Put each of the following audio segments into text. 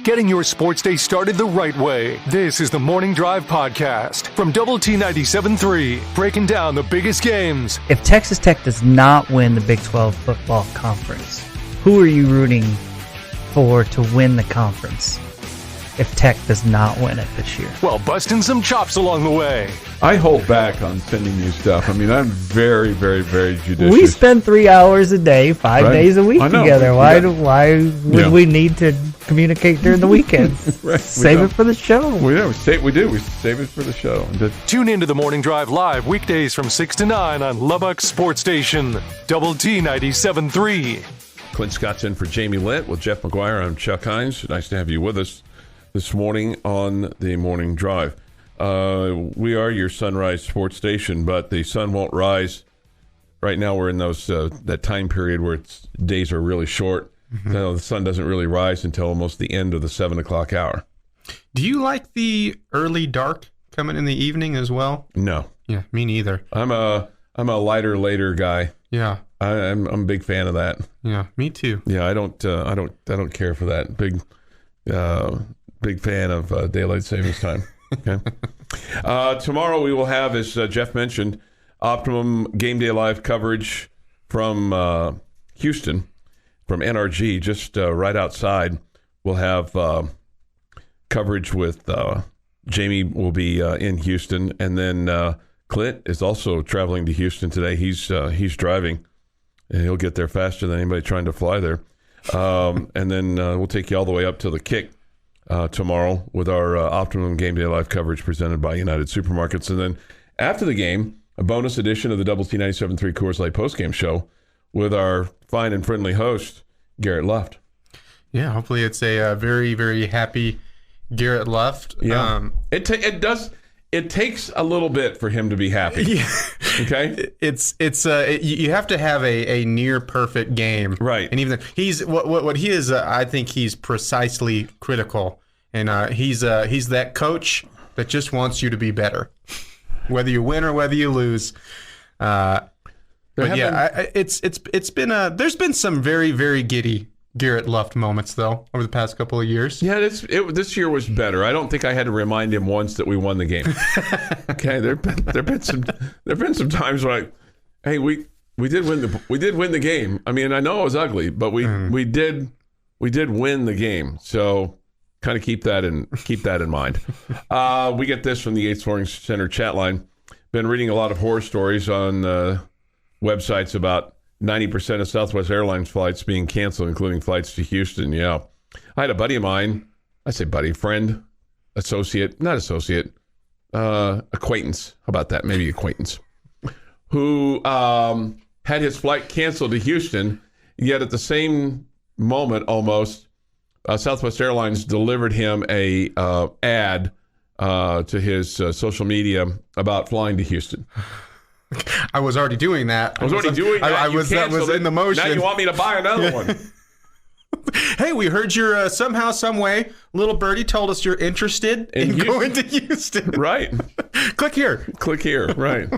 getting your sports day started the right way. This is the Morning Drive Podcast from Double T 97.3, breaking down the biggest games. If Texas Tech does not win the Big 12 football conference, who are you rooting for to win the conference if Tech does not win it this year? Well, busting some chops along the way. I hold back on sending you stuff. I mean, I'm very, very, very judicious. We spend 3 hours a day, 5 days a week together. Why would we need to communicate during the weekends? Right. Save it for the show. We do. We save it for the show. Tune into the Morning Drive live weekdays from 6 to 9 on Lubbock Sports Station, Double T 97.3. Clint Scott's in for Jamie Lent with Jeff McGuire. I'm Chuck Heinz. Nice to have you with us this morning on the Morning Drive. We are your sunrise sports station, but the sun won't rise. Right now we're in that time period where days are really short. Mm-hmm. So the sun doesn't really rise until almost the end of the 7 o'clock hour. Do you like the early dark coming in the evening as well? No. Yeah, me neither. I'm a lighter later guy. Yeah. I'm a big fan of that. Yeah, me too. Yeah, I don't care for that. Big fan of daylight savings time. Okay. Tomorrow we will have, as Jeff mentioned, Optimum Game Day Live coverage from Houston, from NRG, just right outside. We'll have coverage with Jamie will be in Houston, and then Clint is also traveling to Houston today. He's driving, and he'll get there faster than anybody trying to fly there. And then we'll take you all the way up to the Kick tomorrow with our Optimum Game Day Live coverage presented by United Supermarkets. And then after the game, a bonus edition of the Double T 97.3 Coors Light postgame show with our fine and friendly host, Garrett Luft. Yeah, hopefully it's a very, very happy Garrett Luft. Yeah. It takes a little bit for him to be happy. Yeah. Okay. You have to have a near perfect game, right? And even he's what he is. I think he's precisely critical, and he's that coach that just wants you to be better, whether you win or whether you lose. But yeah, it's been there's been some very, very giddy Garrett Luft moments, though, over the past couple of years. Yeah, this year was better. I don't think I had to remind him once that we won the game. Okay, there've been some times where hey, we did win the game. I mean, I know it was ugly, but we did win the game. So kind of keep that in mind. We get this from the Yates Flooring Center chat line. Been reading a lot of horror stories on websites about 90% of Southwest Airlines flights being canceled, including flights to Houston. Yeah. I had a buddy of mine, I say buddy, friend, acquaintance. How about that? Maybe acquaintance. Who had his flight canceled to Houston, yet at the same moment almost, Southwest Airlines delivered him a ad to his social media about flying to Houston. I was already doing that. I was in the motion. Now you want me to buy another one. Hey, we heard you're somehow, some way, little birdie told us you're interested in going to Houston. Right. Click here. Right.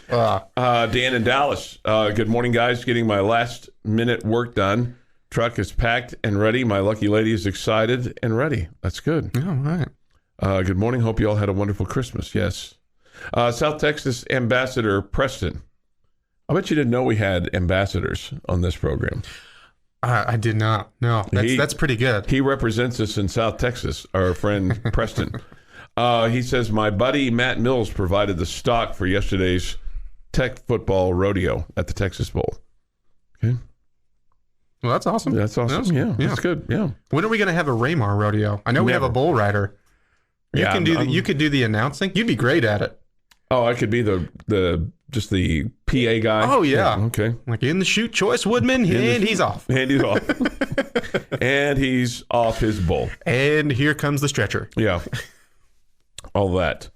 Dan in Dallas. Good morning, guys. Getting my last minute work done. Truck is packed and ready. My lucky lady is excited and ready. That's good. All right. Good morning. Hope you all had a wonderful Christmas. Yes. South Texas Ambassador Preston. I bet you didn't know we had ambassadors on this program. I did not. No, that's pretty good. He represents us in South Texas, our friend Preston. He says, my buddy Matt Mills provided the stock for yesterday's Tech football rodeo at the Texas Bowl. Okay. Well, that's awesome. That's awesome. Yeah, that's good. Yeah. When are we going to have a Raymar rodeo? I know we have a bull rider. You could do the announcing. You'd be great at it. Oh, I could be the PA guy. Oh yeah. Okay. Like in the chute, Choice Woodman, he's off. And he's off. And he's off his bull. And here comes the stretcher. Yeah. All that.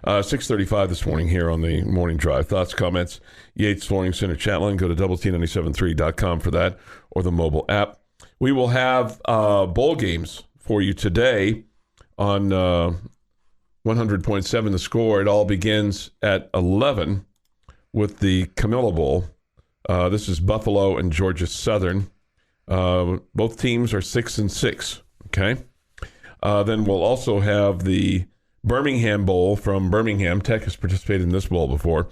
6:35 this morning here on the Morning Drive. Thoughts, comments, Yates Flooring Center chat line. Go to doublet973.com for that, or the mobile app. We will have bowl games for you today on 100.7 The Score. It all begins at 11 with the Camilla Bowl. This is Buffalo and Georgia Southern. Both teams are 6-6. Okay. Then we'll also have the Birmingham Bowl from Birmingham. Tech has participated in this bowl before.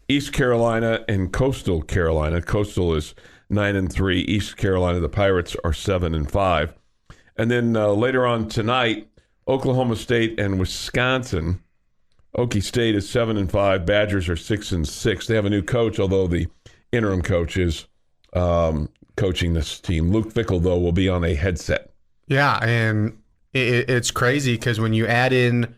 East Carolina and Coastal Carolina. Coastal is 9-3. East Carolina, the Pirates, are 7-5. And then later on tonight, Oklahoma State and Wisconsin. Okie State is 7-5. Badgers are 6-6. They have a new coach, although the interim coach is coaching this team. Luke Fickell, though, will be on a headset. Yeah, and it's crazy because when you add in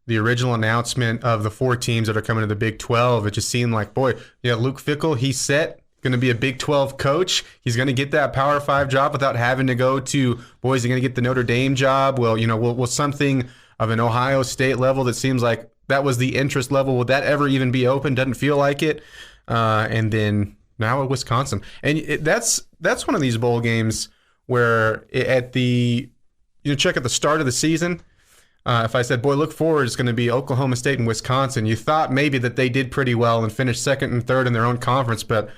the original announcement of the 4 teams that are coming to the Big 12, it just seemed like, boy, yeah, Luke Fickell, he's set. Going to be a Big 12 coach. He's going to get that Power 5 job without having to go to, boy, is he going to get the Notre Dame job? Well, will something of an Ohio State level that seems like that was the interest level, would that ever even be open? Doesn't feel like it. And then now at Wisconsin. And that's one of these bowl games where check at the start of the season, if I said, boy, look forward, it's going to be Oklahoma State and Wisconsin, you thought maybe that they did pretty well and finished second and third in their own conference, but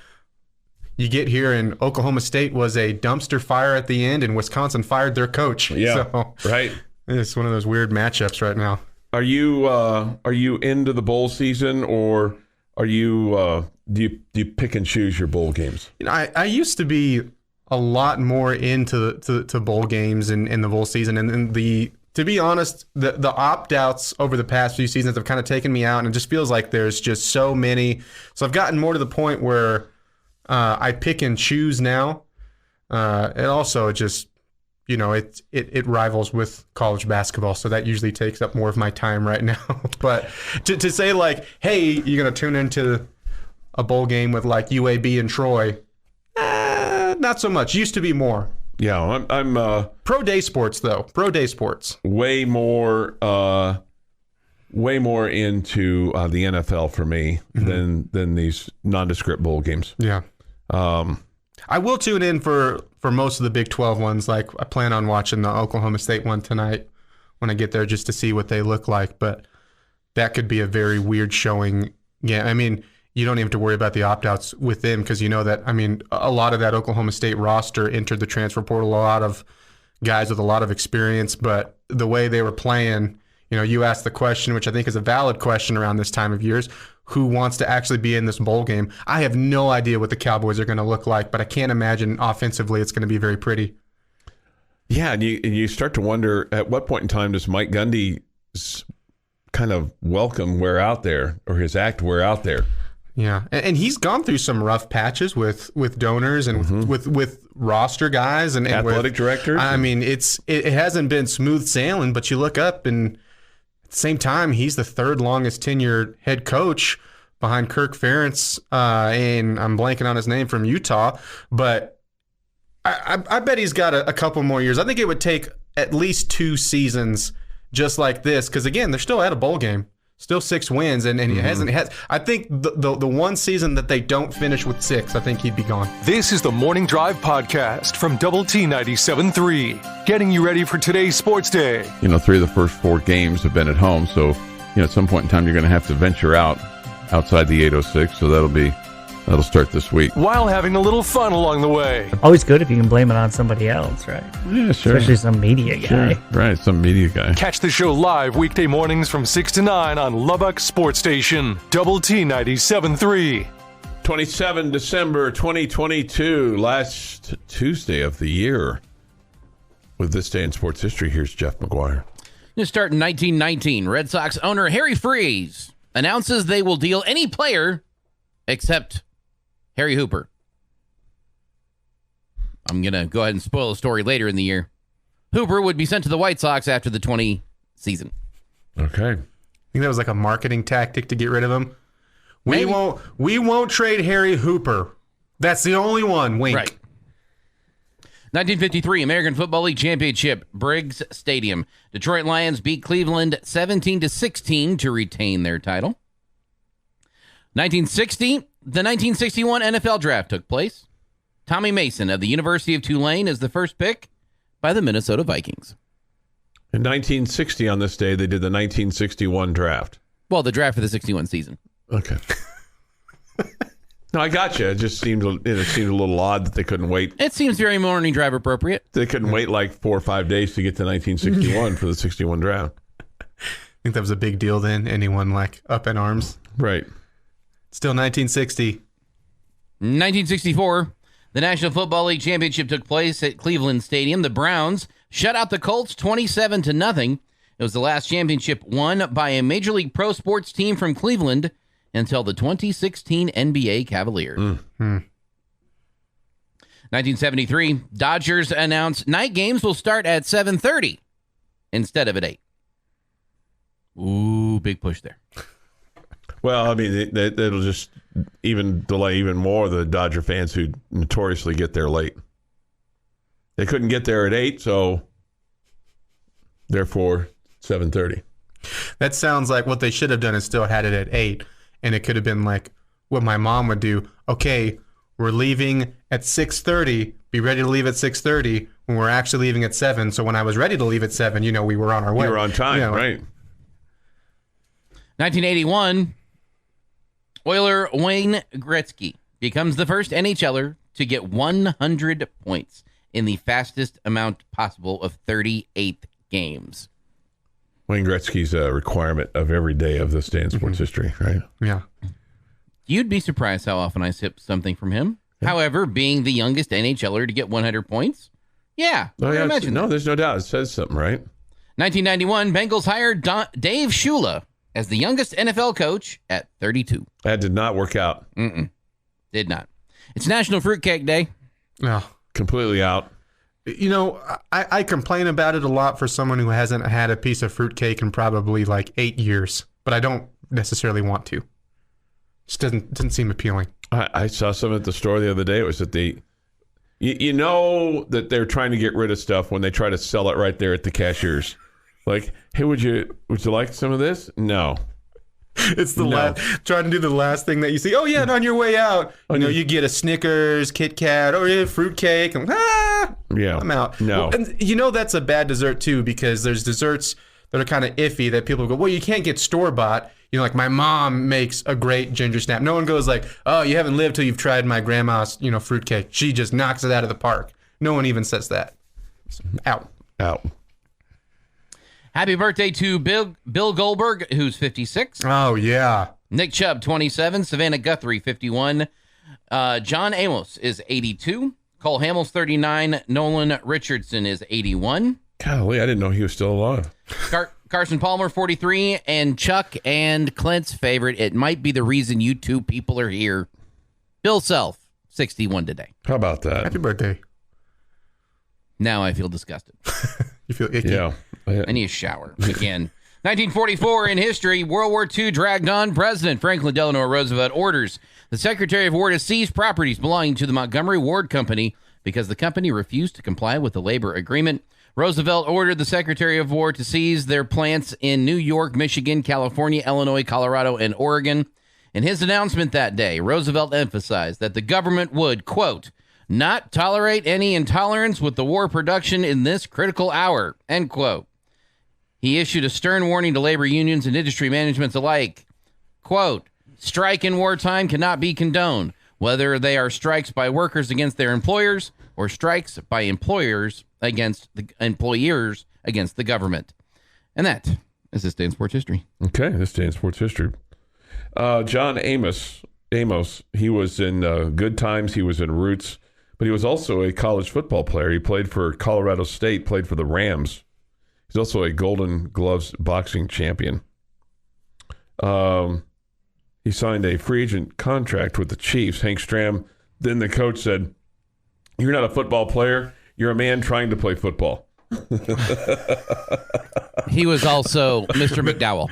you get here and Oklahoma State was a dumpster fire at the end and Wisconsin fired their coach. Yeah, so, right. It's one of those weird matchups right now. Are you into the bowl season, or are you do you pick and choose your bowl games? I used to be a lot more into to bowl games in the bowl season, and to be honest, the opt-outs over the past few seasons have kind of taken me out, and it just feels like there's just so many. So I've gotten more to the point where I pick and choose now. And also just, it rivals with college basketball, so that usually takes up more of my time right now. But to say like, hey, you're going to tune into a bowl game with like UAB and Troy, not so much. Used to be more. Yeah, I'm pro day sports though. Pro day sports. Way more into the NFL for me than these nondescript bowl games. Yeah. I will tune in for most of the Big 12 ones. Like I plan on watching the Oklahoma State one tonight when I get there just to see what they look like. But that could be a very weird showing. Yeah, I mean, you don't even have to worry about the opt-outs with them because you know that, I mean, a lot of that Oklahoma State roster entered the transfer portal, a lot of guys with a lot of experience. But the way they were playing, you asked the question, which I think is a valid question around this time of years, who wants to actually be in this bowl game? I have no idea what the Cowboys are going to look like, but I can't imagine offensively it's going to be very pretty. Yeah, and you start to wonder, at what point in time does Mike Gundy's kind of welcome wear out there, or his act wear out there? Yeah, and he's gone through some rough patches with donors and with roster guys and athletic directors. I mean, it hasn't been smooth sailing, but you look up and at the same time, he's the third longest tenured head coach behind Kirk Ferentz, and I'm blanking on his name, from Utah. But I bet he's got a couple more years. I think it would take at least 2 seasons just like this, because again, they're still at a bowl game. Still 6 wins, and he hasn't. I think the one season that they don't finish with 6, I think he'd be gone. This is the Morning Drive podcast from Double T 97.3, getting you ready for today's sports day. 3 of the first 4 games have been at home, so at some point in time you're going to have to venture outside the 806. So that'll start this week, while having a little fun along the way. Always good if you can blame it on somebody else, right? Yeah, sure. Especially some media guy. Sure. Right, some media guy. Catch the show live weekday mornings from 6 to 9 on Lubbock Sports Station, Double T 97.3. 27 December 2022, last Tuesday of the year. With this day in sports history, here's Jeff McGuire. To start in 1919, Red Sox owner Harry Freese announces they will deal any player except Harry Hooper. I'm going to go ahead and spoil the story later in the year. Hooper would be sent to the White Sox after the 20 season. Okay. I think that was like a marketing tactic to get rid of him. We Maybe. won't trade Harry Hooper. That's the only one. Wink. Right. 1953 American Football League Championship, Briggs Stadium. Detroit Lions beat Cleveland 17-16 to retain their title. 1960, the 1961 NFL Draft took place. Tommy Mason of the University of Tulane is the first pick by the Minnesota Vikings. In 1960, on this day, they did the 1961 draft. Well, the draft for the 61 season. Okay. No, I got you. It just seemed a little odd that they couldn't wait. It seems very morning drive appropriate. They couldn't wait like 4 or 5 days to get to 1961 for the 61 draft. I think that was a big deal then. Anyone like up in arms? Right. Still 1960. 1964, the National Football League Championship took place at Cleveland Stadium. The Browns shut out the Colts 27-0. It was the last championship won by a Major League Pro Sports team from Cleveland until the 2016 NBA Cavaliers. 1973, Dodgers announced night games will start at 7:30 instead of at 8. Ooh, big push there. Well, I mean, it'll just delay even more the Dodger fans who notoriously get there late. They couldn't get there at 8, so therefore 7:30. That sounds like what they should have done is still had it at 8. And it could have been like what my mom would do. Okay, we're leaving at 6:30. Be ready to leave at 6:30 when we're actually leaving at 7. So when I was ready to leave at 7, we were on our way. We were on time, right? 1981, Oiler Wayne Gretzky becomes the first NHLer to get 100 points in the fastest amount possible of 38 games. Wayne Gretzky's a requirement of every day of this day in sports history, right? Yeah. You'd be surprised how often I sip something from him. Yeah. However, being the youngest NHLer to get 100 points, I imagine. No, there's no doubt. It says something, right? 1991, Bengals hired Dave Shula as the youngest NFL coach at 32. That did not work out. Did not. It's National Fruitcake Day. No. Completely out. I complain about it a lot for someone who hasn't had a piece of fruitcake in probably like 8 years, but I don't necessarily want to. Just doesn't seem appealing. I saw some at the store the other day. It was that you know that they're trying to get rid of stuff when they try to sell it right there at the cashiers. Like, hey, would you like some of this? No. It's trying to do the last thing that you see. Oh, yeah, and on your way out, you get a Snickers, Kit Kat, or fruitcake. And, I'm out. No. Well, and that's a bad dessert, too, because there's desserts that are kind of iffy that people go, well, you can't get store-bought. Like my mom makes a great ginger snap. No one goes like, oh, you haven't lived till you've tried my grandma's, fruitcake. She just knocks it out of the park. No one even says that. Out. Happy birthday to Bill Goldberg, who's 56. Oh, yeah. Nick Chubb, 27. Savannah Guthrie, 51. John Amos is 82. Cole Hamels, 39. Nolan Richardson is 81. Golly, I didn't know he was still alive. Carson Palmer, 43. And Chuck and Clint's favorite, it might be the reason you two people are here, Bill Self, 61 today. How about that? Happy birthday. Now I feel disgusted. You feel icky? Yeah. I need a shower again. 1944 in history, World War II dragged on. President Franklin Delano Roosevelt orders the Secretary of War to seize properties belonging to the Montgomery Ward Company because the company refused to comply with the labor agreement. Roosevelt ordered the Secretary of War to seize their plants in New York, Michigan, California, Illinois, Colorado, and Oregon. In his announcement that day, Roosevelt emphasized that the government would, quote, not tolerate any intolerance with the war production in this critical hour, end quote. He issued a stern warning to labor unions and industry managements alike. Quote, strike in wartime cannot be condoned, whether they are strikes by workers against their employers or strikes by employers against the government. And that is this day in sports history. Okay, this day in sports history. John Amos, he was in Good Times, he was in Roots, but he was also a college football player. He played for Colorado State, played for the Rams. He's also a Golden Gloves boxing champion. He signed a free agent contract with the Chiefs. Hank Stram, then the coach said, you're not a football player. You're a man trying to play football. He was also Mr. McDowell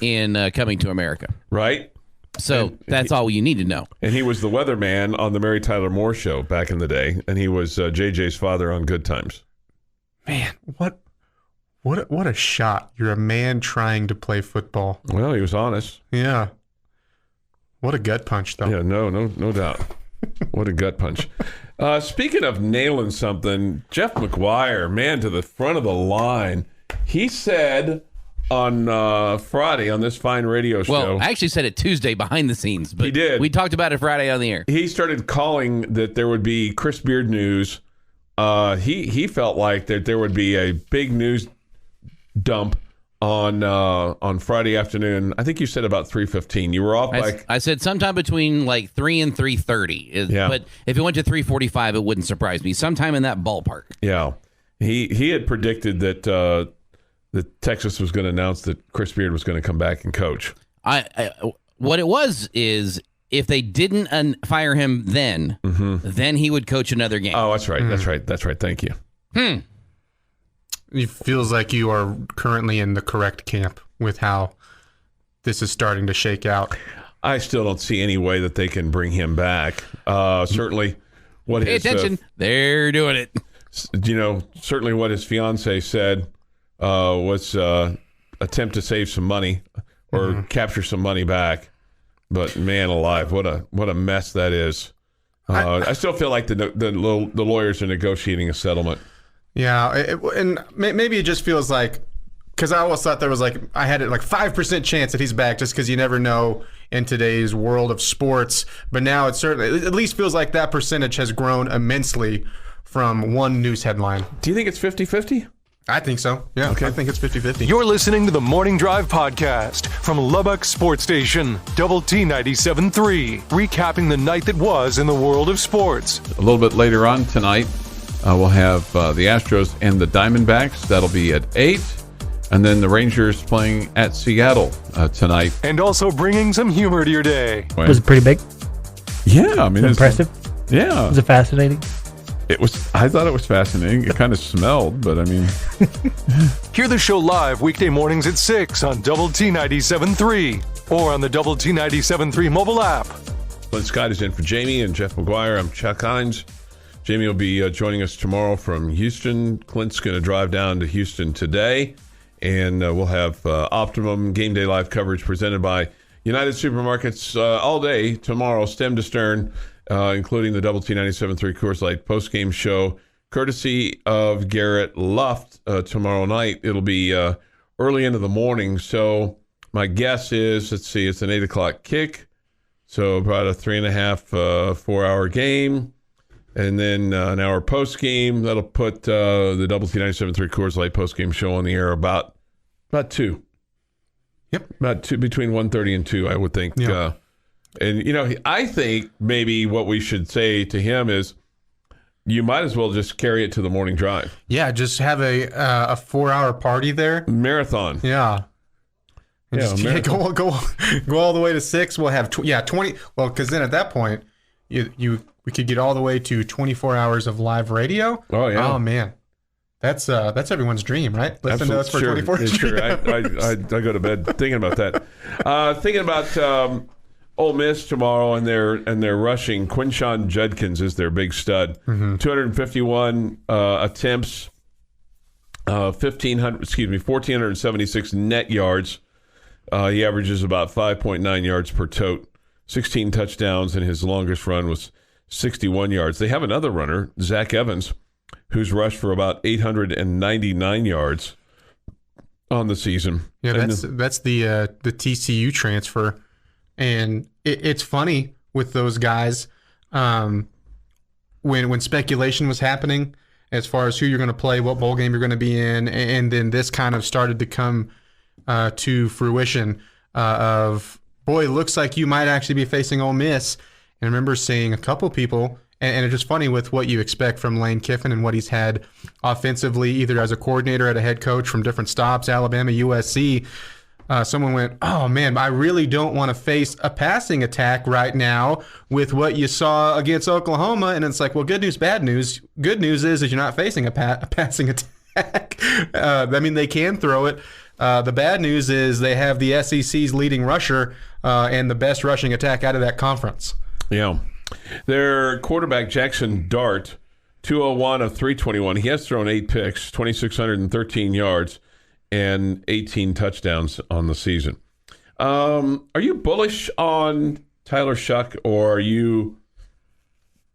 in Coming to America. Right. So that's all you need to know. And he was the weatherman on the Mary Tyler Moore show back in the day. And he was JJ's father on Good Times. Man, what a shot. You're a man trying to play football. Well, he was honest. Yeah. What a gut punch, though. Yeah, no doubt. What a gut punch. Speaking of nailing something, Jeff McGuire, man, to the front of the line, he said on Friday on this fine radio show. Well, I actually said it Tuesday behind the scenes, but He did. We talked about it Friday on the air. He started calling that there would be Chris Beard news. He felt like that there would be a big news dump on Friday afternoon. I think you said about 3:15. You were off I said sometime between like 3 and 3:30. Yeah. But if it went to 3:45, it wouldn't surprise me. Sometime in that ballpark. Yeah. He had predicted that Texas was going to announce that Chris Beard was going to come back and coach. What it was is if they didn't fire him then he would coach another game. Oh, that's right. That's right. Thank you. It feels like you are currently in the correct camp with how this is starting to shake out. I still don't see any way that they can bring him back. Certainly, what Pay his attention. They're doing it. Certainly what his fiance said was attempt to save some money or capture some money back. But man alive, what a mess that is. I still feel like the lawyers are negotiating a settlement. Yeah, and maybe it just feels like, because I always thought there was I had it 5% chance that he's back just because you never know in today's world of sports. But now it at least feels like that percentage has grown immensely from one news headline. Do you think it's 50-50? I think so. Yeah, okay. I think it's 50-50. You're listening to the Morning Drive podcast from Lubbock Sports Station, Double T 97.3, recapping the night that was in the world of sports. A little bit later on tonight, we'll have the Astros and the Diamondbacks. That'll be at 8. And then the Rangers playing at Seattle tonight. And also bringing some humor to your day. Was it pretty big? Yeah, I mean, Impressive? Yeah. Was it fascinating? I thought it was fascinating. It kind of smelled, but I mean. Hear the show live weekday mornings at 6 on Double T 97.3 or on the Double T 97.3 mobile app. Clint Scott is in for Jamie and Jeff McGuire. I'm Chuck Heinz. Jamie will be joining us tomorrow from Houston. Clint's going to drive down to Houston today, and we'll have Optimum Game Day Live coverage presented by United Supermarkets all day tomorrow, stem to stern, including the Double T 97.3 Coors Light postgame show, courtesy of Garrett Luft tomorrow night. It'll be early into the morning, so my guess is, it's an 8 o'clock kick, so about a 3.5, 4-hour game. And then an hour post game. That'll put the Double T 97.3 Coors Light post game show on the air about 2. Yep, about 2, between 1:30 and 2, I would think. Yeah. And I think maybe what we should say to him is, you might as well just carry it to the morning drive. Yeah, just have a 4-hour party there. Marathon. Yeah. And go all the way to 6. We'll have 20. Well, because then at that point, we could get all the way to 24 hours of live radio. Oh yeah. Oh man, that's everyone's dream, right? Listen to us for 24 hours. Sure. I go to bed thinking about that. Thinking about Ole Miss tomorrow, and they're rushing. Quinshon Judkins is their big stud. 251 attempts, 1,476 net yards. He averages about 5.9 yards per tote. 16 touchdowns, and his longest run was 61 yards. They have another runner, Zach Evans, who's rushed for about 899 yards on the season. Yeah, that's the TCU transfer, and it's funny with those guys. When speculation was happening as far as who you're going to play, what bowl game you're going to be in, and then this kind of started to come to fruition of, boy, it looks like you might actually be facing Ole Miss. And I remember seeing a couple people, and it's just funny with what you expect from Lane Kiffin and what he's had offensively, either as a coordinator, at a head coach from different stops, Alabama, USC. Someone went, oh man, I really don't want to face a passing attack right now with what you saw against Oklahoma. And it's like, well, good news, bad news. Good news is you're not facing a passing attack. I mean, they can throw it. The bad news is they have the SEC's leading rusher and the best rushing attack out of that conference. Yeah. Their quarterback, Jackson Dart, 201 of 321. He has thrown 8 picks, 2,613 yards, and 18 touchdowns on the season. Are you bullish on Tyler Shuck, or are you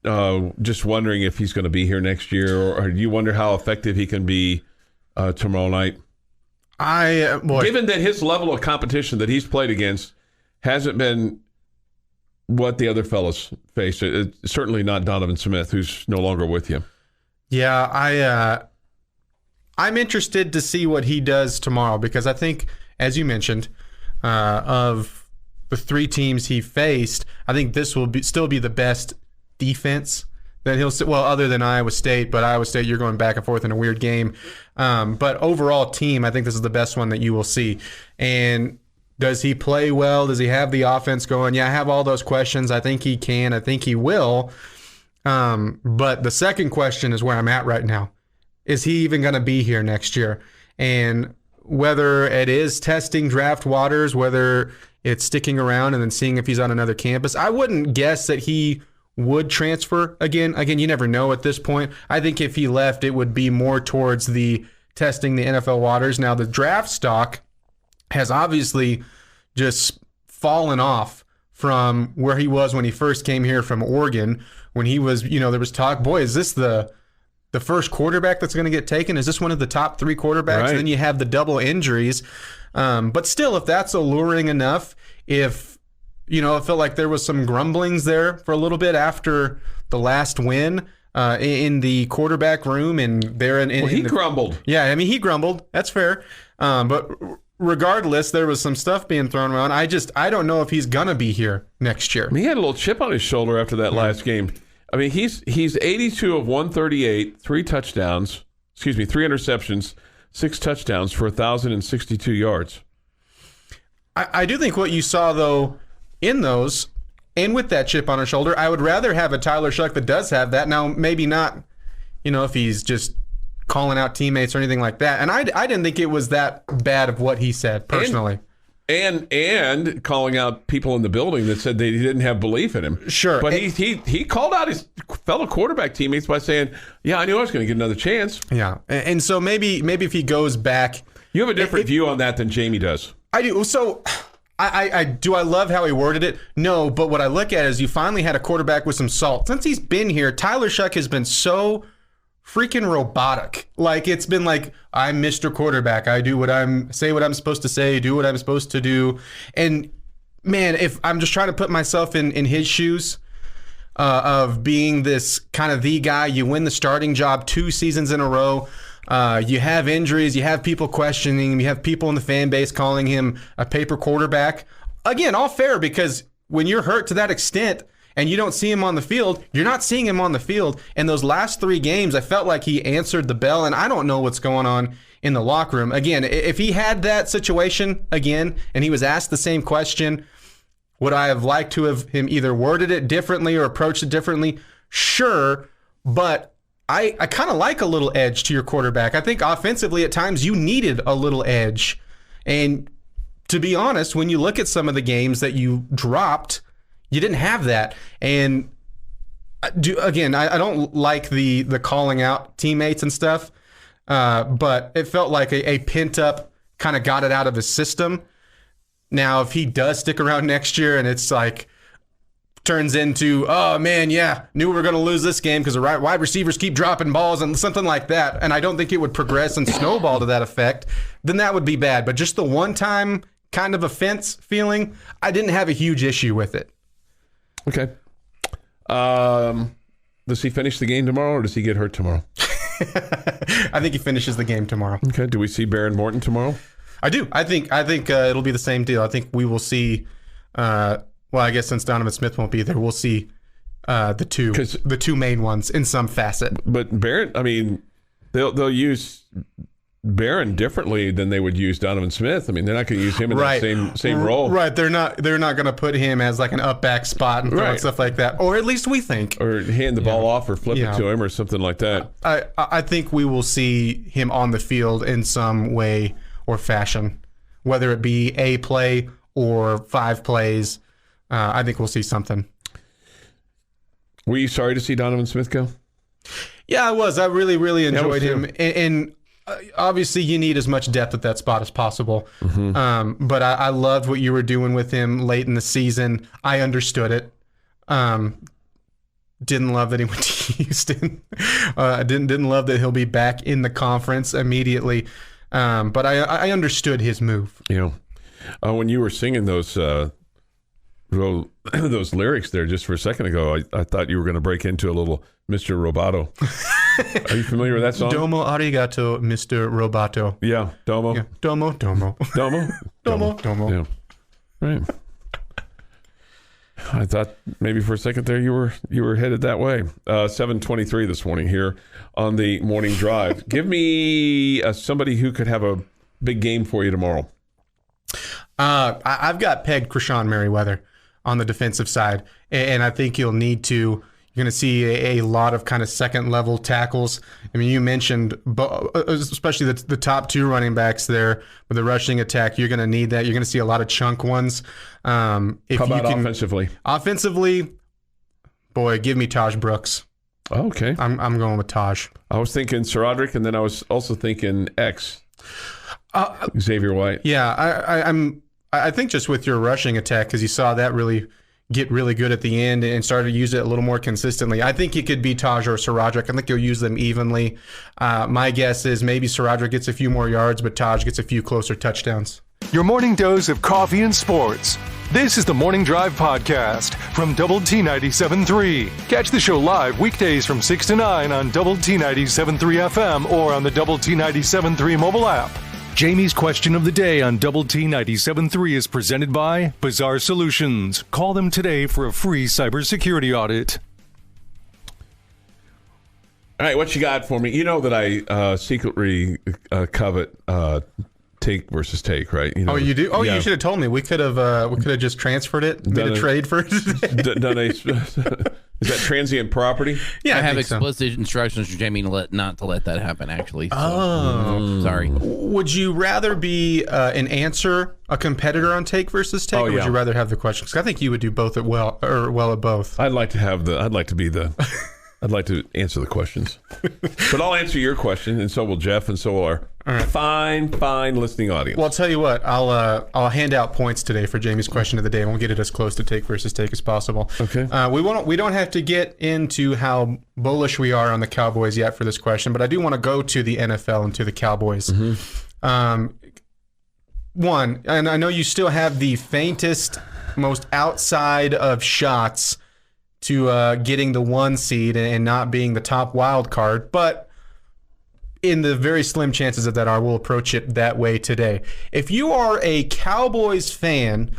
just wondering if he's going to be here next year, or do you wonder how effective he can be tomorrow night? Given that his level of competition that he's played against hasn't been what the other fellas faced. It's certainly not Donovan Smith, who's no longer with you. Yeah, I'm interested to see what he does tomorrow because I think, as you mentioned, of the 3 teams he faced, I think this will still be the best defense that he'll see. Well, other than Iowa State, but Iowa State, you're going back and forth in a weird game. But overall team, I think this is the best one that you will see. And does he play well? Does he have the offense going? Yeah, I have all those questions. I think he can. I think he will. But the second question is where I'm at right now. Is he even going to be here next year? And whether it is testing draft waters, whether it's sticking around and then seeing if he's on another campus, I wouldn't guess that he would transfer again. Again, you never know at this point. I think if he left, it would be more towards the testing the NFL waters. Now, the draft stock has obviously just fallen off from where he was when he first came here from Oregon, when he was, there was talk, boy, is this the first quarterback that's going to get taken? Is this one of the top 3 quarterbacks? Right. And then you have the double injuries. But still, if that's alluring enough, if, it felt like there was some grumblings there for a little bit after the last win in the quarterback room. And there he grumbled. Yeah, I mean, he grumbled. That's fair. But regardless, there was some stuff being thrown around. I don't know if he's going to be here next year. I mean, he had a little chip on his shoulder after that last game. I mean, he's 82 of 138, 3 interceptions, 6 touchdowns for 1,062 yards. I do think what you saw, though, in those, and with that chip on his shoulder, I would rather have a Tyler Shuck that does have that. Now, maybe not, if he's just calling out teammates or anything like that. And I didn't think it was that bad of what he said, personally. And calling out people in the building that said they didn't have belief in him. Sure. But he called out his fellow quarterback teammates by saying, yeah, I knew I was going to get another chance. Yeah. And so maybe if he goes back. You have a different view on that than Jamie does. I do. So I love how he worded it? No, but what I look at is you finally had a quarterback with some salt. Since he's been here, Tyler Shuck has been so freaking robotic. Like, it's been like, I'm Mr. Quarterback. I do say what I'm supposed to say, do what I'm supposed to do. And man, if I'm just trying to put myself in his shoes of being this kind of the guy, you win the starting job 2 seasons in a row. You have injuries, you have people questioning him, you have people in the fan base calling him a paper quarterback. Again, all fair, because when you're hurt to that extent and you don't see him on the field, you're not seeing him on the field. And those last 3 games, I felt like he answered the bell, and I don't know what's going on in the locker room. Again, if he had that situation again and he was asked the same question, would I have liked to have him either worded it differently or approached it differently? Sure, but I kind of like a little edge to your quarterback. I think offensively at times you needed a little edge. And to be honest, when you look at some of the games that you dropped, you didn't have that. And I don't like the calling out teammates and stuff, but it felt like a pent-up kind of got it out of his system. Now, if he does stick around next year and it's like turns into, oh, man, yeah, knew we were going to lose this game because the wide receivers keep dropping balls and something like that, and I don't think it would progress and snowball to that effect, then that would be bad. But just the one-time kind of offense feeling, I didn't have a huge issue with it. Okay. Does he finish the game tomorrow, or does he get hurt tomorrow? I think he finishes the game tomorrow. Okay. Do we see Baron Morton tomorrow? I do. I think it'll be the same deal. I think we will see. Well, I guess since Donovan Smith won't be there, we'll see the two main ones in some facet. But Baron, I mean, they'll use Baron differently than they would use Donovan Smith. I mean, they're not going to use him in that same role. Right. They're not going to put him as like an up back spot and throw stuff like that. Or at least we think. Or hand the ball off or flip it to him or something like that. I think we will see him on the field in some way or fashion, whether it be a play or 5 plays. I think we'll see something. Were you sorry to see Donovan Smith go? Yeah, I was. I really, really enjoyed him. And obviously, you need as much depth at that spot as possible. Mm-hmm. But I loved what you were doing with him late in the season. I understood it. Didn't love that he went to Houston. Didn't love that he'll be back in the conference immediately. But I understood his move. When you were singing those those lyrics there just for a second ago, I thought you were going to break into a little Mr. Roboto. Are you familiar with that song? Domo arigato, Mr. Roboto. Yeah, Domo. Yeah. Domo. Domo? Domo. Yeah. Right. I thought maybe for a second there you were headed that way. 7:23 this morning here on the morning drive. Give me somebody who could have a big game for you tomorrow. I've got pegged Krishan Merriweather on the defensive side, and I think you're going to see a lot of kind of second level tackles. I mean, you mentioned, especially the top two running backs there with the rushing attack. You're going to need that. You're going to see a lot of chunk ones. How about offensively? Offensively, boy, give me Taj Brooks. Okay. I'm going with Taj. I was thinking Saradrick, and then I was also thinking Xavier White. Yeah, I think just with your rushing attack, because you saw that really get really good at the end and started to use it a little more consistently. I think it could be Taj or Saradrick. I think you'll use them evenly. My guess is maybe Saradrick gets a few more yards, but Taj gets a few closer touchdowns. Your morning dose of coffee and sports. This is the Morning Drive Podcast from Double T 97.3. Catch the show live weekdays from 6 to 9 on Double T 97.3 FM or on the Double T 97.3 mobile app. Jamie's question of the day on Double T 97.3 is presented by Bizarre Solutions. Call them today for a free cybersecurity audit. All right, what you got for me? You know that I secretly covet take versus take, right? Oh, you do? Oh, yeah. You should have told me. We could have just transferred it, made a trade for it. Is that transient property? Yeah, I have explicit instructions from Jamie Lent not to let that happen, actually. So, sorry. Would you rather be a competitor on take versus take, or would you rather have the questions? Because I think you would do both at both. I'd like to answer the questions. But I'll answer your question, and so will Jeff, and so will our fine listening audience. Well, I'll tell you what. I'll hand out points today for Jamie's question of the day, and we'll get it as close to take versus take as possible. Okay. We don't have to get into how bullish we are on the Cowboys yet for this question, but I do want to go to the NFL and to the Cowboys. Mm-hmm. One, and I know you still have the faintest, most outside of shots to getting the 1 seed and not being the top wild card, but in the very slim chances of that we'll approach it that way today. If you are a Cowboys fan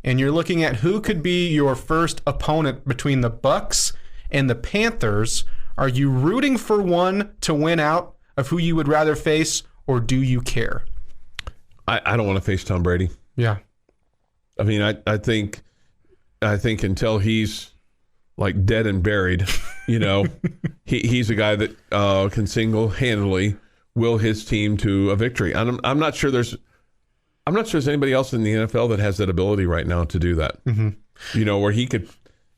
and you're looking at who could be your first opponent between the Bucs and the Panthers, are you rooting for one to win out of who you would rather face, or do you care? I don't want to face Tom Brady. Yeah. I mean, I think until he's like dead and buried, he's a guy that can single-handedly will his team to a victory. And I'm not sure there's anybody else in the NFL that has that ability right now to do that. Mm-hmm. Where he could.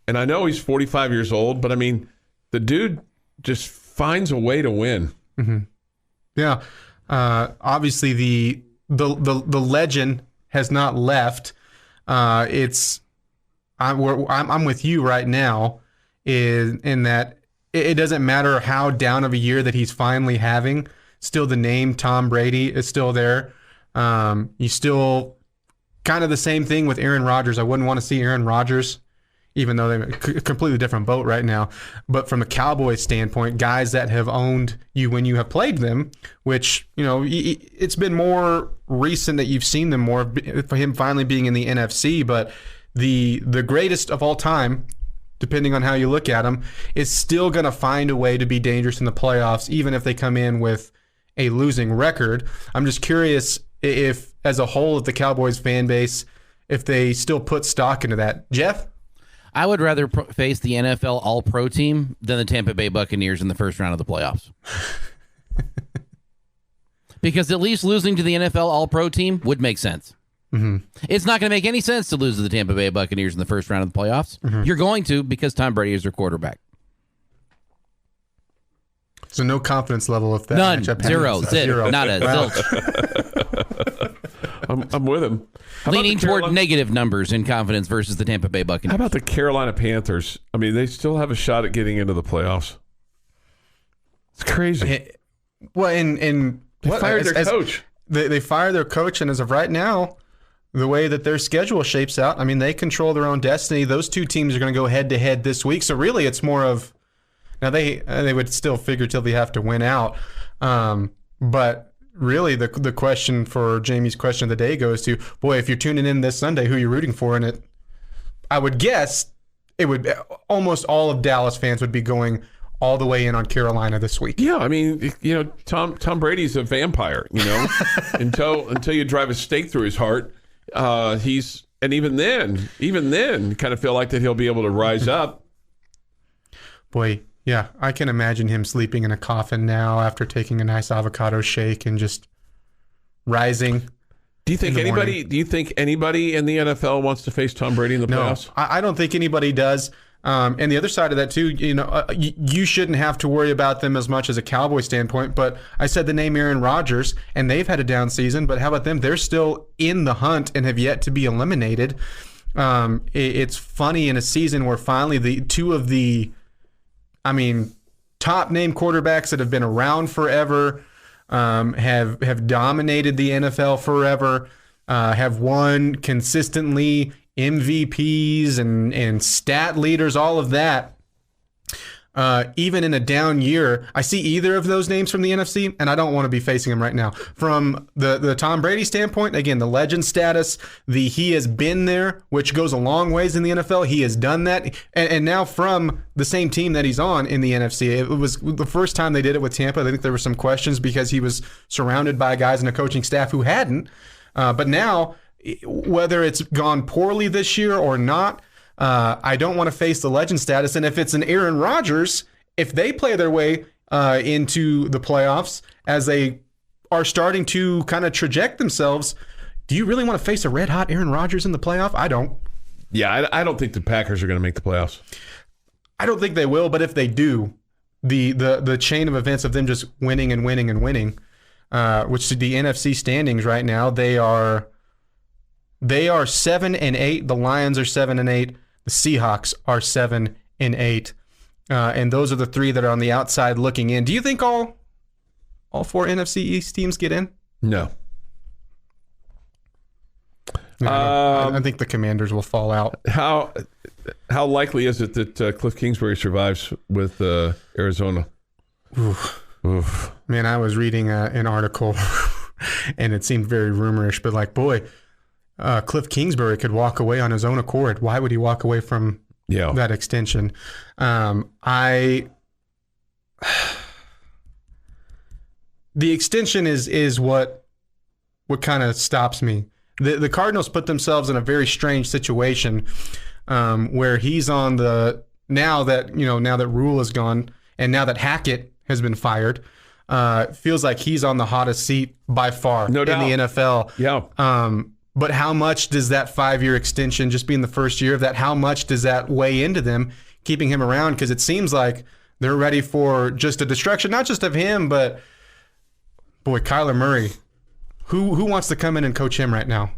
And I know he's 45 years old, but I mean, the dude just finds a way to win. Mm-hmm. Yeah. Obviously, the legend has not left. I'm with you right now in that it doesn't matter how down of a year that he's finally having. Still, the name Tom Brady is still there. You still kind of the same thing with Aaron Rodgers. I wouldn't want to see Aaron Rodgers, even though they're a completely different boat right now. But from a Cowboys standpoint, guys that have owned you when you have played them, which, it's been more recent that you've seen them more, for him finally being in the NFC, but the greatest of all time, depending on how you look at him, is still going to find a way to be dangerous in the playoffs, even if they come in with a losing record. I'm just curious if, as a whole, of the Cowboys fan base, if they still put stock into that. Jeff? I would rather face the NFL All-Pro team than the Tampa Bay Buccaneers in the first round of the playoffs. Because at least losing to the NFL All-Pro team would make sense. Mm-hmm. It's not going to make any sense to lose to the Tampa Bay Buccaneers in the first round of the playoffs. Mm-hmm. You're going to, because Tom Brady is their quarterback. So no confidence level if that none, matchup zero, zero, nada, zilch. I'm with him. Leaning toward negative numbers in confidence versus the Tampa Bay Buccaneers. How about the Carolina Panthers? I mean, they still have a shot at getting into the playoffs. It's crazy. Well, and they fired their coach. they fire their coach, and as of right now, the way that their schedule shapes out, I mean, they control their own destiny. Those two teams are going to go head-to-head this week. So really, it's more of now they would still figuratively have to win out, but really the question for Jamie's question of the day goes to, boy, if you're tuning in this Sunday, who are you rooting for? And I would guess it would almost all of Dallas fans would be going all the way in on Carolina this week. Yeah, I mean, Tom Brady's a vampire, until you drive a stake through his heart. Even then, kind of feel like that he'll be able to rise up. Boy, yeah, I can imagine him sleeping in a coffin now after taking a nice avocado shake and just rising. Do you think anybody in the NFL wants to face Tom Brady in the playoffs? No, I don't think anybody does. And the other side of that too, you shouldn't have to worry about them as much as a Cowboy standpoint. But I said the name Aaron Rodgers, and they've had a down season. But how about them? They're still in the hunt and have yet to be eliminated. It's funny in a season where finally the two of the, top name quarterbacks that have been around forever, have dominated the NFL forever, have won consistently MVPs and stat leaders, all of that. Even in a down year, I see either of those names from the NFC, and I don't want to be facing them right now. From the Tom Brady standpoint, again, the legend status, he has been there, which goes a long ways in the NFL. He has done that. And now from the same team that he's on in the NFC, it was the first time they did it with Tampa. I think there were some questions because he was surrounded by guys in a coaching staff who hadn't. But now, whether it's gone poorly this year or not, I don't want to face the legend status. And if it's an Aaron Rodgers, if they play their way into the playoffs as they are starting to kind of traject themselves, do you really want to face a red-hot Aaron Rodgers in the playoff? I don't. Yeah, I don't think the Packers are going to make the playoffs. I don't think they will, but if they do, the chain of events of them just winning and winning and winning, which the NFC standings right now, they are 7-8. The Lions are 7-8. The Seahawks are 7-8. And those are the three that are on the outside looking in. Do you think all four NFC East teams get in? No. I think the Commanders will fall out. How likely is it that Cliff Kingsbury survives with Arizona? Oof. Man, I was reading an article, and it seemed very rumorish, but Cliff Kingsbury could walk away on his own accord. Why would he walk away from that extension? The extension is what kind of stops me. The Cardinals put themselves in a very strange situation where he's on now that Rule is gone and now that Hackett has been fired, feels like he's on the hottest seat by far in the NFL. Yeah. But how much does that 5-year extension, just being the first year of that, how much does that weigh into them keeping him around? Because it seems like they're ready for just a destruction, not just of him, but, boy, Kyler Murray. Who wants to come in and coach him right now?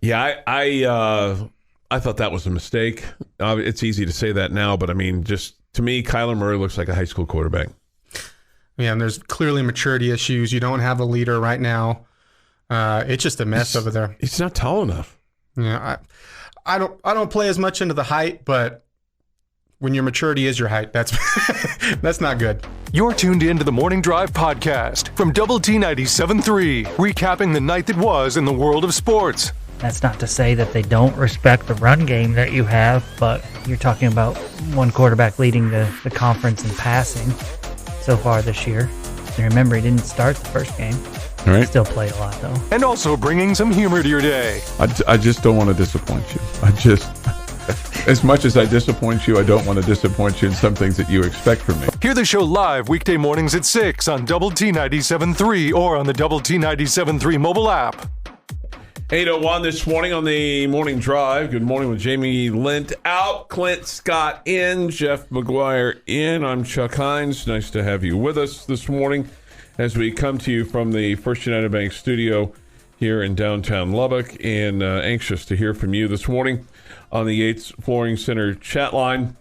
Yeah, I thought that was a mistake. It's easy to say that now, but, just to me, Kyler Murray looks like a high school quarterback. Yeah, and there's clearly maturity issues. You don't have a leader right now. It's just a mess over there. He's not tall enough. Yeah, I don't play as much into the height, but when your maturity is your height, that's that's not good. You're tuned in to the Morning Drive podcast from Double T 97.3, recapping the night that was in the world of sports. That's not to say that they don't respect the run game that you have, but you're talking about one quarterback leading the conference in passing so far this year. And remember, he didn't start the first game. All right. Still played a lot, though. And also bringing some humor to your day. I just don't want to disappoint you. As much as I disappoint you, I don't want to disappoint you in some things that you expect from me. Hear the show live weekday mornings at 6 on Double T 97.3 or on the Double T 97.3 mobile app. 8:01 this morning on the Morning Drive. Good morning with Jamie Lent out, Clint Scott in, Jeff McGuire in. I'm Chuck Heinz. Nice to have you with us this morning as we come to you from the First United Bank studio here in downtown Lubbock, and anxious to hear from you this morning on the Yates Flooring Center chat line.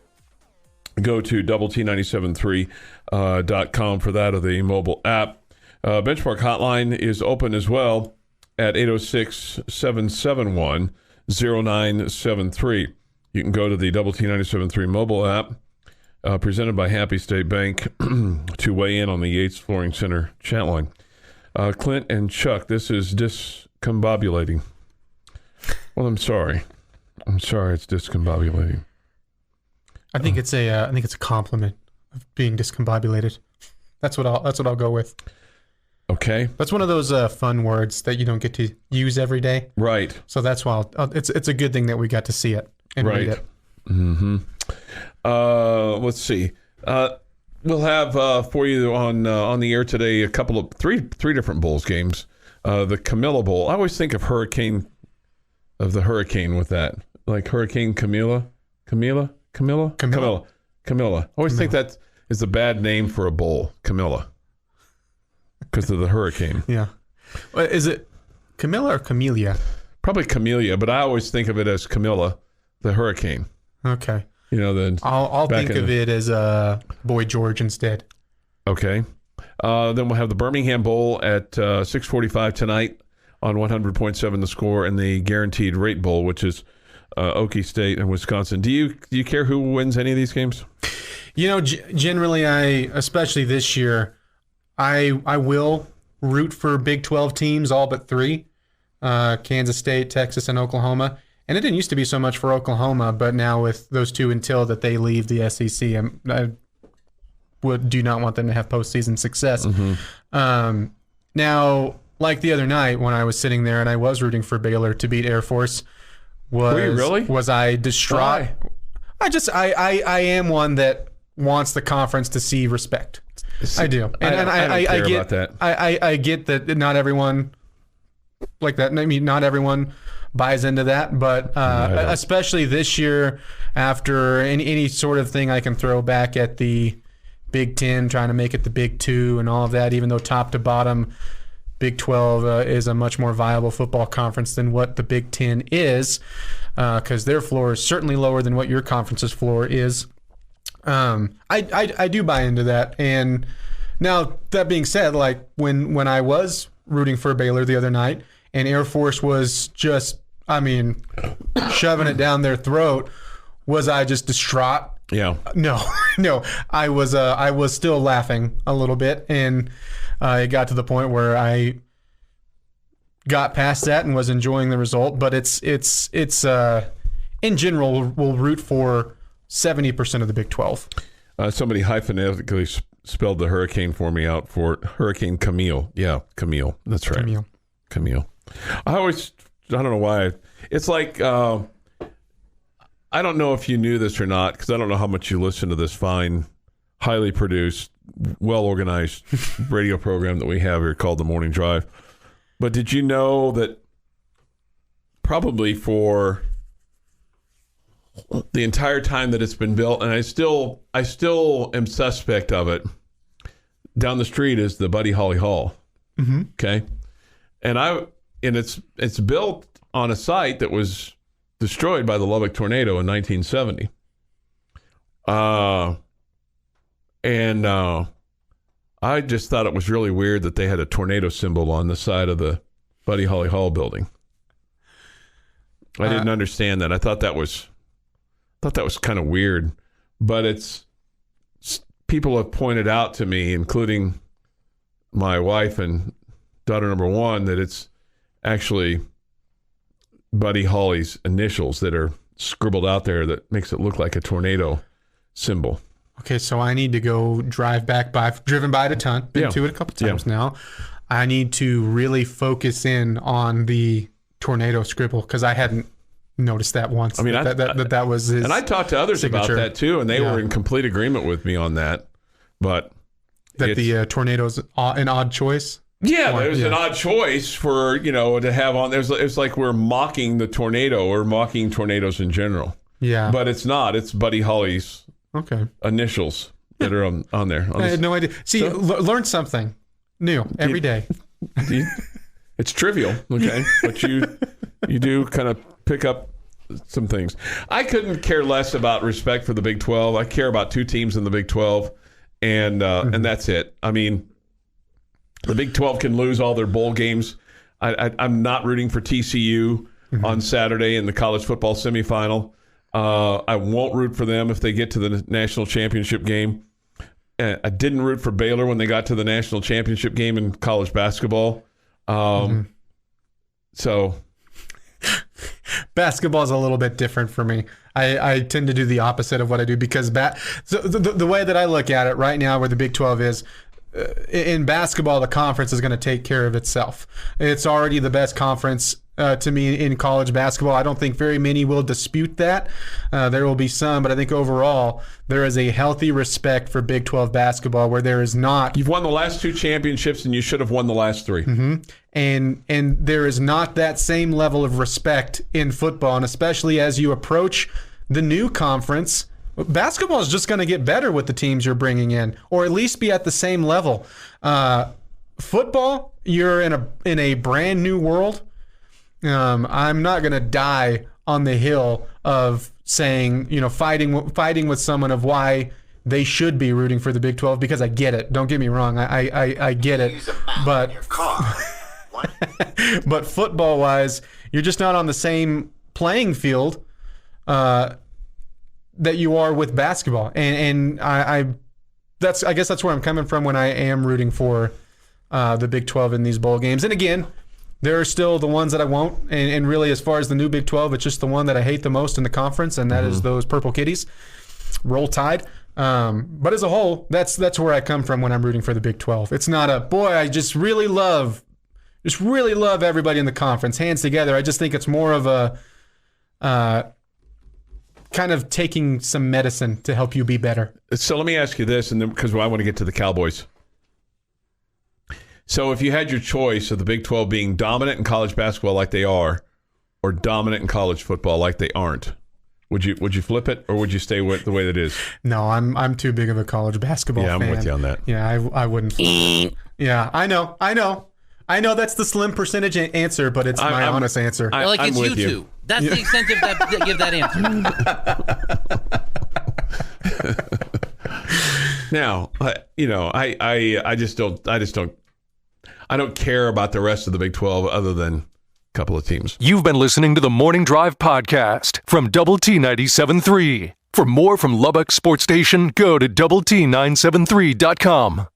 Go to doublet97.3.com for that, or the mobile app. Benchmark Hotline is open as well at 806-771-0973. You can go to the Double T 97.3 mobile app presented by Happy State Bank to weigh in on the Yates Flooring Center chat line. Clint and Chuck, this is discombobulating. Well, I'm sorry. It's discombobulating. I think it's a compliment of being discombobulated. That's what I'll go with. Okay. That's one of those fun words that you don't get to use every day. Right. So that's why it's a good thing that we got to see it and read it. Mm-hmm. Let's see. We'll have for you on the air today three different Bulls games. The Camilla Bowl. I always think of the hurricane with that, like Hurricane Camilla. I always think that is a bad name for a bowl, Camilla, because of the hurricane. Yeah. Is it Camilla or Camellia? Probably Camellia, but I always think of it as Camilla, the hurricane. Okay. I'll think of it as Boy George instead. Okay. Then we'll have the Birmingham Bowl at 6:45 tonight on 100.7 The Score, and the Guaranteed Rate Bowl, which is Okie State and Wisconsin. Do you care who wins any of these games? Generally, especially this year, I will root for Big 12 teams, all but three, Kansas State, Texas, and Oklahoma. And it didn't used to be so much for Oklahoma, but now with those two until that they leave the SEC, I do not want them to have postseason success. Mm-hmm. Now, like the other night when I was sitting there and I was rooting for Baylor to beat Air Force, were you really? Was I distraught? Why? I am one that wants the conference to see respect. I do, and I don't care about that. I get that not everyone like that. I mean, not everyone buys into that, but especially this year, after any sort of thing I can throw back at the Big Ten, trying to make it the Big Two and all of that, even though top to bottom, Big 12 is a much more viable football conference than what the Big Ten is, because their floor is certainly lower than what your conference's floor is. I do buy into that. And now, that being said, like when I was rooting for Baylor the other night and Air Force was just, shoving it down their throat, was I just distraught? Yeah. No. I was still laughing a little bit, and it got to the point where I got past that and was enjoying the result. But it's in general, we'll root for 70% of the Big 12. Somebody hyphenatically spelled the hurricane for me out for Hurricane Camille. Yeah, Camille. That's right. Camille. I don't know why. It's like, I don't know if you knew this or not, because I don't know how much you listen to this fine, highly produced, well-organized radio program that we have here called The Morning Drive. But did you know that probably for the entire time that it's been built, and I still am suspect of it, down the street is the Buddy Holly Hall. Mm-hmm. Okay. And it's built on a site that was destroyed by the Lubbock tornado in 1970. I just thought it was really weird that they had a tornado symbol on the side of the Buddy Holly Hall building. I didn't understand that. I thought that was kind of weird, but people have pointed out to me, including my wife and daughter number one, that it's actually Buddy Holly's initials that are scribbled out there that makes it look like a tornado symbol. Okay, so I need to go driven by it a ton, been to it a couple times now. I need to really focus in on the tornado scribble, because I hadn't noticed that once. I mean, that was his. And I talked to others signature. about that too, and they were in complete agreement with me on that. But that the tornado's an odd choice. Yeah, it was an odd choice for to have on. It's like we're mocking the tornado or mocking tornadoes in general. Yeah, but it's not. It's Buddy Holly's initials that are on there. I had no idea. See, learn something new every day. It's trivial, okay, but you do kind of pick up some things. I couldn't care less about respect for the Big 12. I care about two teams in the Big 12, and that's it. I mean, The Big 12 can lose all their bowl games. I'm not rooting for TCU on Saturday in the college football semifinal. I won't root for them if they get to the national championship game. I didn't root for Baylor when they got to the national championship game in college basketball. So basketball is a little bit different for me. I tend to do the opposite of what I do because the way that I look at it right now where the Big 12 is, in basketball, the conference is going to take care of itself. It's already the best conference to me in college basketball. I don't think very many will dispute that. There will be some, but I think overall there is a healthy respect for Big 12 basketball where there is not. You've won the last 2 championships and you should have won the last 3. And there is not that same level of respect in football, and especially as you approach the new conference. Basketball is just going to get better with the teams you're bringing in, or at least be at the same level. Football, you're in a brand new world. I'm not going to die on the hill of saying, fighting with someone of why they should be rooting for the Big 12 because I get it. Don't get me wrong, I get it. But but football-wise, you're just not on the same playing field that you are with basketball, and I guess that's where I'm coming from when I am rooting for the Big 12 in these bowl games. And again, there are still the ones that I won't, and really as far as the new Big 12, it's just the one that I hate the most in the conference, and that is those Purple Kitties. Roll Tide. But as a whole, that's where I come from when I'm rooting for the Big 12. It's not I just really love everybody in the conference, hands together. I just think it's more of a kind of taking some medicine to help you be better. So let me ask you this, and then because I want to get to the Cowboys. So if you had your choice of the Big 12 being dominant in college basketball like they are, or dominant in college football like they aren't, would you flip it, or would you stay with the way that it is? No, I'm too big of a college basketball fan. Yeah, I'm with you on that. Yeah, I wouldn't flip it. Yeah, I know that's the slim percentage answer, but it's my honest answer. It's with you two. That's the extent of that. Give that answer. Now, I don't care about the rest of the Big 12 other than a couple of teams. You've been listening to the Morning Drive podcast from Double T 97.3. For more from Lubbock Sports Station, go to doublet973.com.